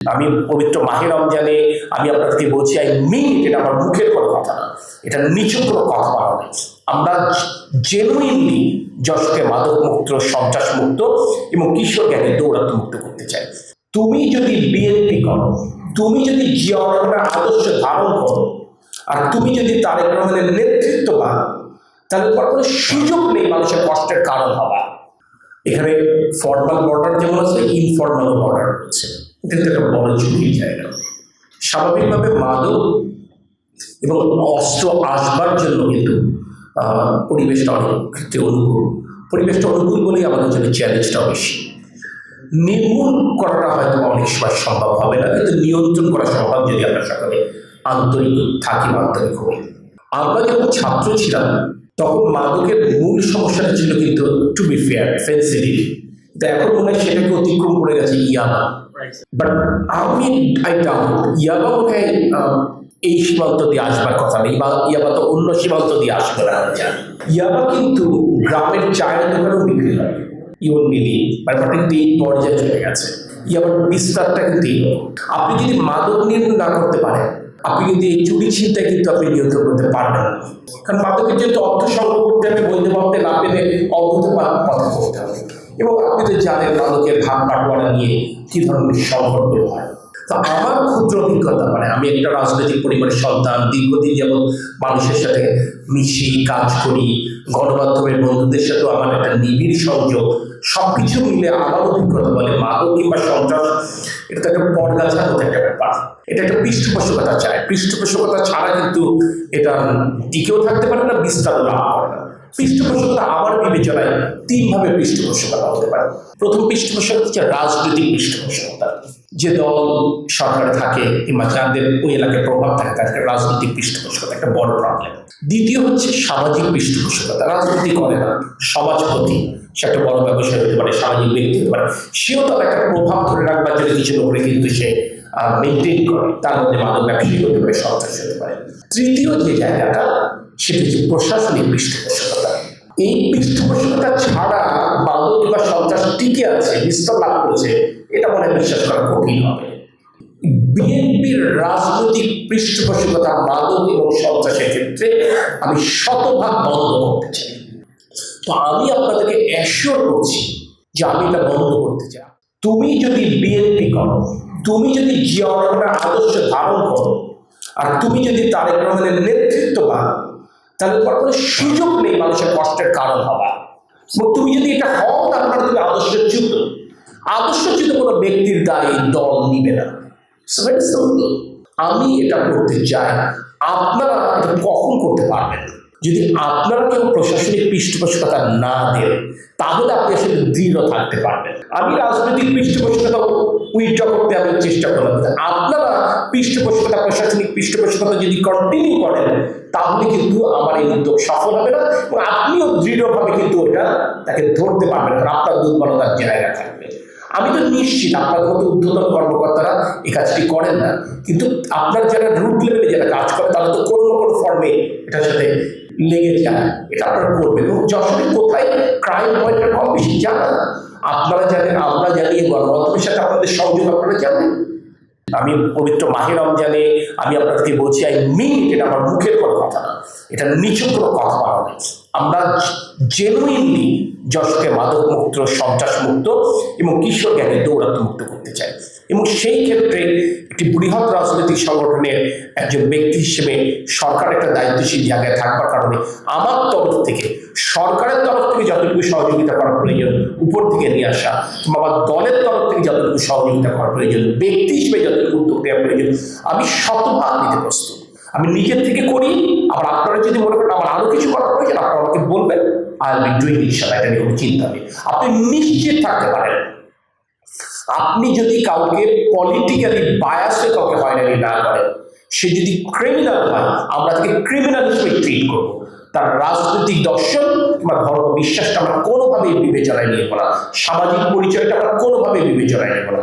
আমি পবিত্র মাহে রমজানে আমি আপনাদেরকে বলছি আই মিন, এটা আমার মুখের কোনো কথা না, এটা নিছক কোনো কথা বলা নেই। আমরা জেনুইনলি যশোরকে মাদক মুক্ত, সন্ত্রাস মুক্ত এবং কিশোর গ্যাংকে দৌরাত্ম মুক্ত করতে চাই। তুমি যদি বিএনপি করো, তুমি যদি জিয়া রহমানের আদর্শ ধারণ করো, আর তুমি যদি তারেক রহমানের নেতৃত্ব পাও, তাহলে কোনো সুযোগ নেই মানুষের কষ্টের কারণ হওয়া। এখানে ফর্মাল বর্ডার যেমন আছে, ইনফর্মাল বর্ডার রয়েছে, এটা একটা বড় ঝুঁকির জায়গা। স্বাভাবিকভাবে মাদক এবং অস্ত্র আসবার জন্য কিন্তু পরিবেশটা অনেক ক্ষেত্রে অনুকূল। পরিবেশটা অনুকূল বলেই আমাদের জন্য চ্যালেঞ্জটাও বেশি। নির্মূল করাটা হয়তো অনেক সময় সম্ভব হবে না, কিন্তু নিয়ন্ত্রণ করা সম্ভব যদি আমরা সকলে আন্তরিক থাকি, আন্তরিক হই। আমরা যখন ছাত্র ছিলাম তখন মাদকের মূল সমস্যাটা ছিল কিন্তু টু বি ফেয়ার সেন্সিটিভ, তো এখন মনে হয় সেটাকে অতিক্রম করে গেছে ইয়াবা। বাট আই ডাউট ইয়াবা মনে হয় এই সীমান্ত দিয়ে আসবার কথা নেই, বা ইয়াবা তো অন্য সীমান্ত দিয়ে আসবে না। ইয়াবা কিন্তু গ্রামের চায়ের দোকানেও বিক্রি হয়, ইউন মিলি ব্যাপারটা কিন্তু এই পর্যায়ে চলে গেছে। ইয়াবার বিস্তারটা কিন্তু আপনি যদি মাদক নিয়ন্ত্রণ না করতে পারেন, আপনি কিন্তু এই চুরি ছিনতাই কিন্তু আপনি নিয়ন্ত্রণ করতে পারবেন না। কারণ মাদকের যেহেতু অর্থ সংগ্রহ করতে হবে, বৈধ পথে না পেলে অবৈধ পথে করতে হবে। এবং আপনি তো জানেন মাদকের ভাগ বাটোয়ারা নিয়ে কি ধরনের সংকট হয়। তো আমার ক্ষুদ্র অভিজ্ঞতা, মানে আমি একটা রাজনৈতিক পরিবারের সন্তান, দীর্ঘদিন যেমন মানুষের সাথে মিশি, কাজ করি, গণমাধ্যমের বন্ধুদের সাথেও আমার একটা নিবিড় সংযোগ, সবকিছু মিলে আমার অভিজ্ঞতা বলে মাদক কিংবা সন্ত্রাস এটা তো একটা পর্দাছাড়ার মতো একটা ব্যাপার। এটা একটা পৃষ্ঠপোষকতা চায়, পৃষ্ঠপোষকতা ছাড়া কিন্তু এটা টিকেও থাকতে পারে না, বিস্তারও লাভ করে না। পৃষ্ঠপোষকতা আমার বিবেচনায় তিনভাবে পৃষ্ঠপোষকতা হতে পারে। প্রথম পৃষ্ঠপোষকতা হচ্ছে রাজনৈতিক পৃষ্ঠপোষকতা, যে দল সরকারে থাকে কিংবা যাদের ওই এলাকায় প্রভাব থাকে তাদের রাজনৈতিক পৃষ্ঠপোষকতা একটা বড় প্রবলেম। দ্বিতীয় হচ্ছে সামাজিক পৃষ্ঠপোষকতা, রাজনীতি করে না, সমাজপতি, সে একটা বড় ব্যবসায়ী হতে পারে, সামাজিক ব্যক্তি হতে পারে, সেও তার একটা প্রভাব ধরে রাখবার জন্য কিছু উপরে কিন্তু সে মেনটেন করে, তার মধ্যে মাদক ব্যবসায়ী হতে পারে, সন্ত্রাসী হতে পারে। তৃতীয় যে জায়গাটা সেটা হচ্ছে প্রশাসনিক পৃষ্ঠপোষকতা। এই পৃষ্ঠপোষকতা ছাড়া মাদক কিংবা সন্ত্রাস টিকে আছে, বিস্তার লাভ করেছে, এটা মনে বিশ্বাস করা কঠিন হবে। বিএনপির রাজনৈতিক পৃষ্ঠপোষকতা মাদক এবং সন্ত্রাসের ক্ষেত্রে আমি শতভাগ বন্ধ করতে চাই। তো আমি আপনাদেরকে অ্যাসিওর করছি যে আমি এটা বন্ধ করতে চাই। তুমি যদি বিএনপি করো, তুমি যদি জিয়া রহমানের আদর্শ ধারণ করো, আর তুমি যদি তারেক রহমানের নেতৃত্ব পাও, তাহলে কোনো সুযোগ নেই মানুষের কষ্টের কারণ হওয়া। তুমি যদি এটা হও, তারপরে তুমি আদর্শচ্যুত কোনো ব্যক্তির দায়ী দল নিবে না। আমি এটা করতে চাই। আপনারা এটা কখন করতে পারবেন? যদি আপনারা কেউ প্রশাসনিক পৃষ্ঠপোষকতা না দেন, তাহলে আপনি আসলে দৃঢ় থাকতে পারবেন। আমি রাজনৈতিক পৃষ্ঠপোষকতা উইথড্র করতে আমি চেষ্টা করলাম, আপনারা পৃষ্ঠপোষকতা, প্রশাসনিক পৃষ্ঠপোষকতা যদি কন্টিনিউ করেন, তাহলে কিন্তু আমার এই উদ্যোগ সফল হবে না, এবং আপনিও দৃঢ়ভাবে কিন্তু ওটা তাকে ধরতে পারবেন, কারণ আপনার দুর্বলতার জায়গা থাকবে। আমি তো নিশ্চিত আপনার মতো ঊর্ধ্বতন কর্মকর্তারা এই কাজটি করেন না, কিন্তু আপনার যারা রুট লেভেলে যারা কাজ করে তারা তো কোনো না কোনো ফর্মে এটার সাথে লেগে যায়, এটা আপনারা করবেন। এবং যশোরে কোথায় ক্রাইম পয়েন্টের কম বেশি জানা আপনারা জানেন, আমরা জানি, গণমাধ্যমের সাথে আপনাদের সংযোগ আপনারা জানেন। আমি পবিত্র মাহে রমজানে আমি আপনাদেরকে বলছি আই মিন, এটা আমার মুখের কোনো কথা না, এটা নিছক কোনো কথা বলা নেই। আমরা জেনুইনলি যশোরকে মাদক মুক্ত, সন্ত্রাস মুক্ত এবং কিশোর গ্যাংকে দৌরাত্ম মুক্ত করতে চাই। এবং সেই ক্ষেত্রে একটি বৃহৎ রাজনৈতিক সংগঠনের একজন ব্যক্তি হিসেবে সরকার একটা দায়িত্বশীল জায়গায় থাকবার কারণে আমার তরফ থেকে, সরকারের তরফ থেকে যতটুকু সহযোগিতা করার প্রয়োজন উপর থেকে নিয়ে আসা, আমার দলের তরফ থেকে যতটুকু সহযোগিতা করার প্রয়োজন, ব্যক্তি হিসেবে যতটুকু উদ্যোগ নেওয়ার প্রয়োজন, আমি শতভাগ নিতে প্রস্তুত। আমি নিজের থেকে করি। আবার আপনারা যদি মনে করেন আমার আরো কিছু করার প্রয়োজন, আপনারা আমাকে বলবেন, আই উইল বি ডুইং ইনশাআল্লাহ। এটা নিয়ে কোনো চিন্তা নেই, আপনি নিশ্চিত থাকতে পারেন। আপনি যদি কাউকে পলিটিক্যালি বায়াসে কাউকে হয়রানি না করেন, সে যদি ক্রিমিনাল হয়, আমরা তাকে ক্রিমিনাল হিসেবে ট্রিট করবো। তার রাজনৈতিক দর্শন কিংবা ধর্ম বিশ্বাসটা আমরা কোনোভাবেই বিবেচনায় নিয়ে না, সামাজিক পরিচয়টা আমরা কোনোভাবেই বিবেচনায় নেব না।